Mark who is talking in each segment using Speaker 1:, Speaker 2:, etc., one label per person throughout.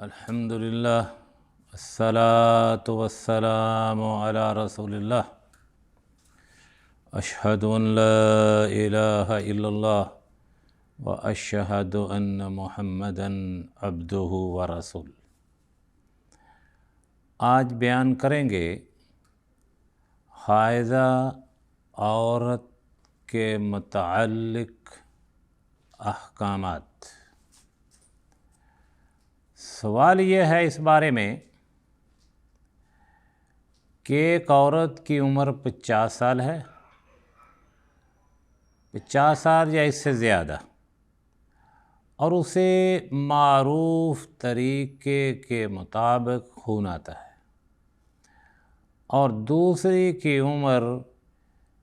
Speaker 1: الحمد للہ الصلاۃ والسلام علی رسول اللہ اشہد ان لا الہ الا اللہ واشہد ان محمدا عبدہ ورسولہ۔ آج بیان کریں گے حائضہ عورت کے متعلق احکامات۔ سوال یہ ہے اس بارے میں کہ ایک عورت کی عمر 50 سال ہے، 50 سال یا اس سے زیادہ، اور اسے معروف طریقے کے مطابق خون آتا ہے، اور دوسری کی عمر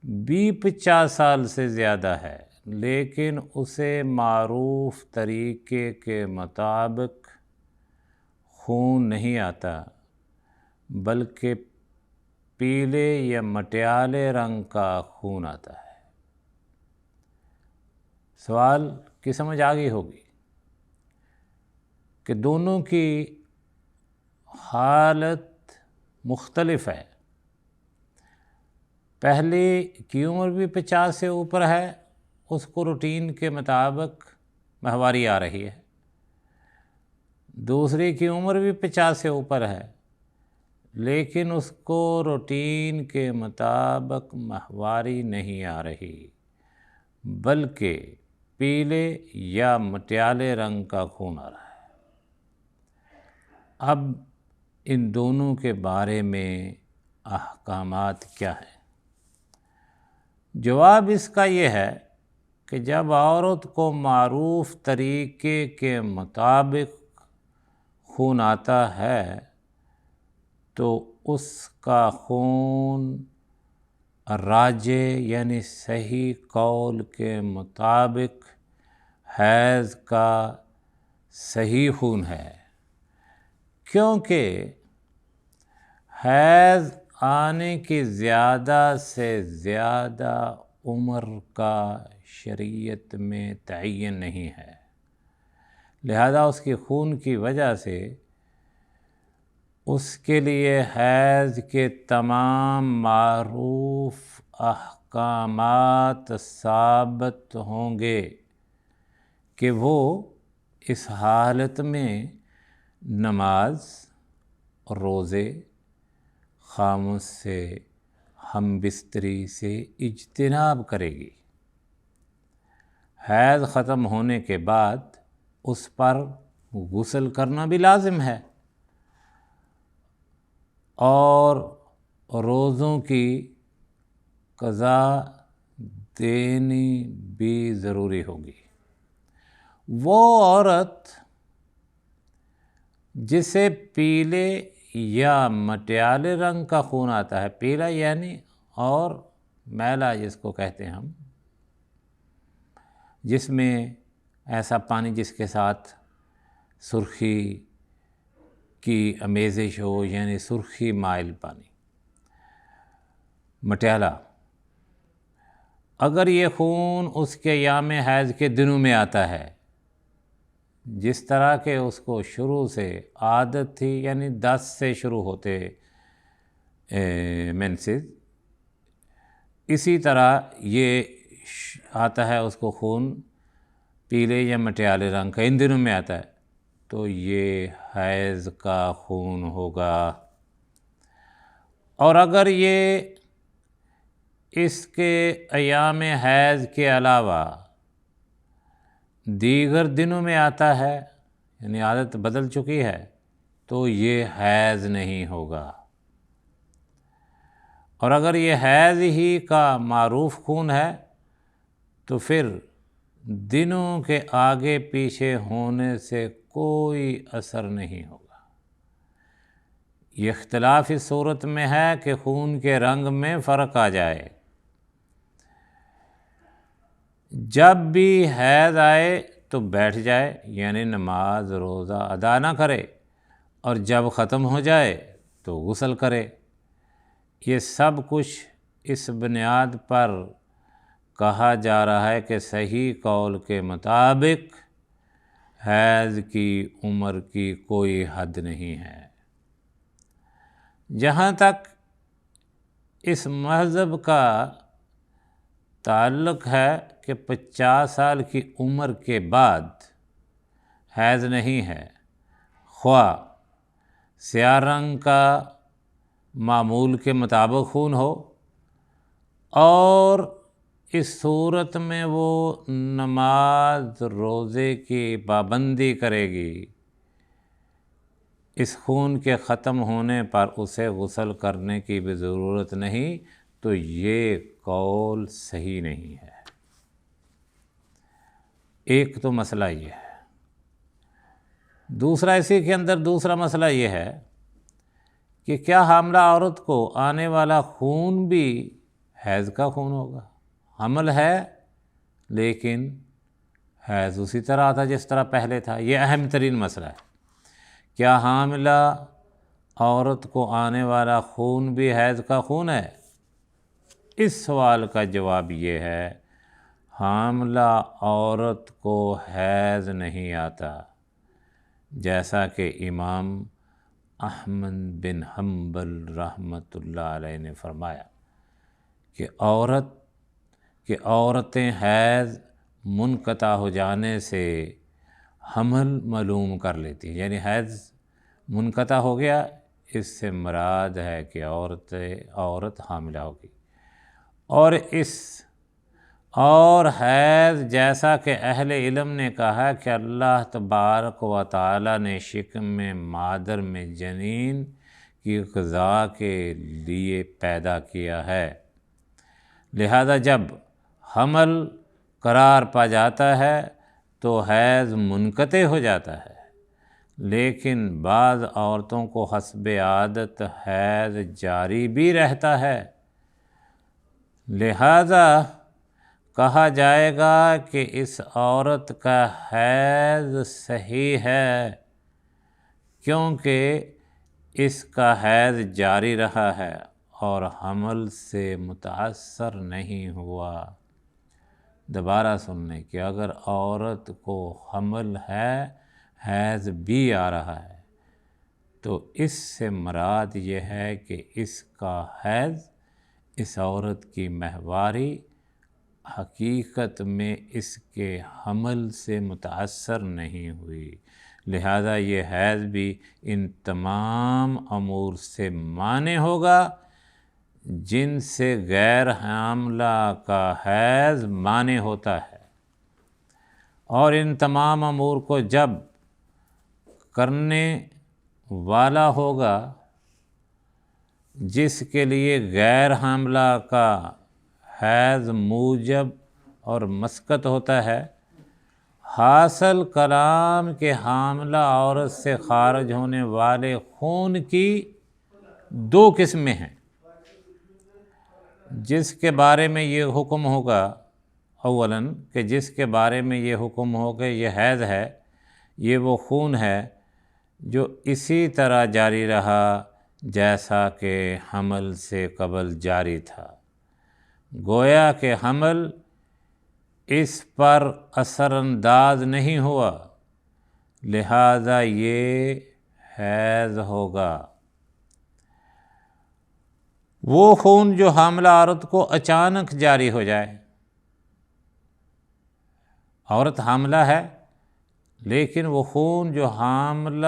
Speaker 1: بھی 50 سال سے زیادہ ہے لیکن اسے معروف طریقے کے مطابق خون نہیں آتا بلکہ پیلے یا مٹیالے رنگ کا خون آتا ہے۔ سوال کی سمجھ آ گئی ہوگی کہ دونوں کی حالت مختلف ہے۔ پہلی کی عمر بھی 50 سے اوپر ہے، اس کو روٹین کے مطابق ماہواری آ رہی ہے۔ دوسری کی عمر بھی 50 سے اوپر ہے لیکن اس کو روٹین کے مطابق ماہواری نہیں آ رہی بلکہ پیلے یا مٹیالے رنگ کا خون آ رہا ہے۔ اب ان دونوں کے بارے میں احکامات کیا ہیں؟ جواب اس کا یہ ہے کہ جب عورت کو معروف طریقے کے مطابق خون آتا ہے تو اس کا خون راجع یعنی صحیح قول کے مطابق حیض کا صحیح خون ہے، کیونکہ حیض آنے کی زیادہ سے زیادہ عمر کا شریعت میں تعین نہیں ہے، لہذا اس کی خون کی وجہ سے اس کے لیے حیض کے تمام معروف احکامات ثابت ہوں گے کہ وہ اس حالت میں نماز، روزے، خاموش سے ہم بستری سے اجتناب کرے گی۔ حیض ختم ہونے کے بعد اس پر غسل کرنا بھی لازم ہے اور روزوں کی قضا دینی بھی ضروری ہوگی۔ وہ عورت جسے پیلے یا مٹیالے رنگ کا خون آتا ہے، پیلا یعنی اور میلا جس کو کہتے ہیں ہم، جس میں ایسا پانی جس کے ساتھ سرخی کی آمیزش ہو، یعنی سرخی مائل پانی، مٹیالہ، اگر یہ خون اس کے ایام حیض کے دنوں میں آتا ہے جس طرح کہ اس کو شروع سے عادت تھی، یعنی 10 سے شروع ہوتے مینسز، اسی طرح یہ آتا ہے اس کو خون پیلے یا مٹیالے رنگ کا، ان دنوں میں آتا ہے تو یہ حیض کا خون ہوگا۔ اور اگر یہ اس کے ایام حیض کے علاوہ دیگر دنوں میں آتا ہے، یعنی عادت بدل چکی ہے، تو یہ حیض نہیں ہوگا۔ اور اگر یہ حیض ہی کا معروف خون ہے تو پھر دنوں کے آگے پیچھے ہونے سے کوئی اثر نہیں ہوگا۔ یہ اختلاف اس صورت میں ہے کہ خون کے رنگ میں فرق آ جائے۔ جب بھی حیض آئے تو بیٹھ جائے، یعنی نماز روزہ ادا نہ کرے، اور جب ختم ہو جائے تو غسل کرے۔ یہ سب کچھ اس بنیاد پر کہا جا رہا ہے کہ صحیح قول کے مطابق حیض کی عمر کی کوئی حد نہیں ہے۔ جہاں تک اس مذہب کا تعلق ہے کہ 50 سال کی عمر کے بعد حیض نہیں ہے، خواہ سیاہ رنگ کا معمول کے مطابق خون ہو اور اس صورت میں وہ نماز روزے کی پابندی کرے گی، اس خون کے ختم ہونے پر اسے غسل کرنے کی بھی ضرورت نہیں، تو یہ قول صحیح نہیں ہے۔ ایک تو مسئلہ یہ ہے۔ دوسرا اسی کے اندر دوسرا مسئلہ یہ ہے کہ کیا حاملہ عورت کو آنے والا خون بھی حیض کا خون ہوگا؟ حمل ہے لیکن حیض اسی طرح تھا جس طرح پہلے تھا۔ یہ اہم ترین مسئلہ ہے۔ کیا حاملہ عورت کو آنے والا خون بھی حیض کا خون ہے؟ اس سوال کا جواب یہ ہے، حاملہ عورت کو حیض نہیں آتا، جیسا کہ امام احمد بن حنبل رحمۃ اللہ علیہ نے فرمایا کہ عورتیں حیض منقطع ہو جانے سے حمل معلوم کر لیتی ہیں، یعنی حیض منقطع ہو گیا، اس سے مراد ہے کہ عورت حاملہ ہوگی۔ اور حیض جیسا کہ اہل علم نے کہا کہ اللہ تبارک و تعالی نے شکم مادر میں جنین کی غذا کے لیے پیدا کیا ہے، لہذا جب حمل قرار پا جاتا ہے تو حیض منقطع ہو جاتا ہے، لیکن بعض عورتوں کو حسب عادت حیض جاری بھی رہتا ہے، لہذا کہا جائے گا کہ اس عورت کا حیض صحیح ہے، کیونکہ اس کا حیض جاری رہا ہے اور حمل سے متاثر نہیں ہوا۔ دوبارہ سن لیں کہ اگر عورت کو حمل ہے، حیض بھی آ رہا ہے، تو اس سے مراد یہ ہے کہ اس کا حیض، اس عورت کی ماہواری حقیقت میں اس کے حمل سے متاثر نہیں ہوئی، لہذا یہ حیض بھی ان تمام امور سے مانع ہوگا جن سے غیر حاملہ کا حیض مانع ہوتا ہے، اور ان تمام امور کو جب کرنے والا ہوگا جس کے لیے غیر حاملہ کا حیض موجب اور مسقط ہوتا ہے، حاصل کلام کے حاملہ عورت سے خارج ہونے والے خون کی 2 قسمیں ہیں، جس کے بارے میں یہ حکم ہوگا، اولاً کہ جس کے بارے میں یہ حکم ہوگا یہ حیض ہے، یہ وہ خون ہے جو اسی طرح جاری رہا جیسا کہ حمل سے قبل جاری تھا، گویا کہ حمل اس پر اثر انداز نہیں ہوا، لہذا یہ حیض ہوگا۔ وہ خون جو حاملہ عورت کو اچانک جاری ہو جائے، عورت حاملہ ہے لیکن وہ خون جو حاملہ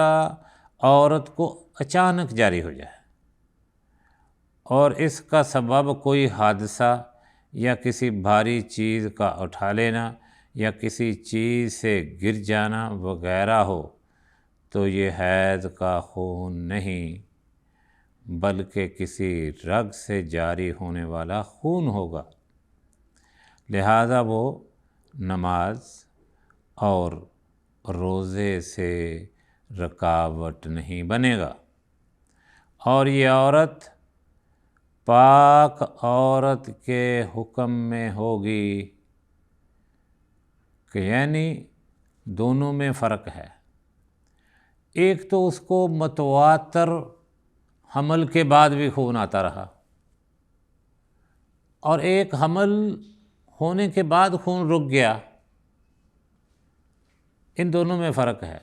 Speaker 1: عورت کو اچانک جاری ہو جائے اور اس کا سبب کوئی حادثہ یا کسی بھاری چیز کا اٹھا لینا یا کسی چیز سے گر جانا وغیرہ ہو، تو یہ حیض کا خون نہیں بلکہ کسی رگ سے جاری ہونے والا خون ہوگا، لہذا وہ نماز اور روزے سے رکاوٹ نہیں بنے گا، اور یہ عورت پاک عورت کے حکم میں ہوگی، کہ یعنی دونوں میں فرق ہے۔ ایک تو اس کو متواتر حمل کے بعد بھی خون آتا رہا، اور ایک حمل ہونے کے بعد خون رک گیا، ان دونوں میں فرق ہے۔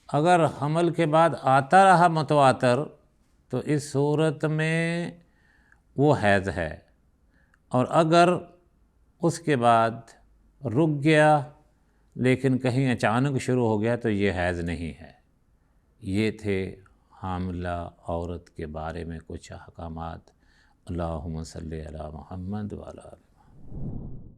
Speaker 1: اگر حمل کے بعد آتا رہا متواتر تو اس صورت میں وہ حیض ہے، اور اگر اس کے بعد رک گیا لیکن کہیں اچانک شروع ہو گیا تو یہ حیض نہیں ہے۔ یہ تھے حاملہ عورت کے بارے میں کچھ احکامات۔ اللہم صلی علی محمد وعلی آل محمد۔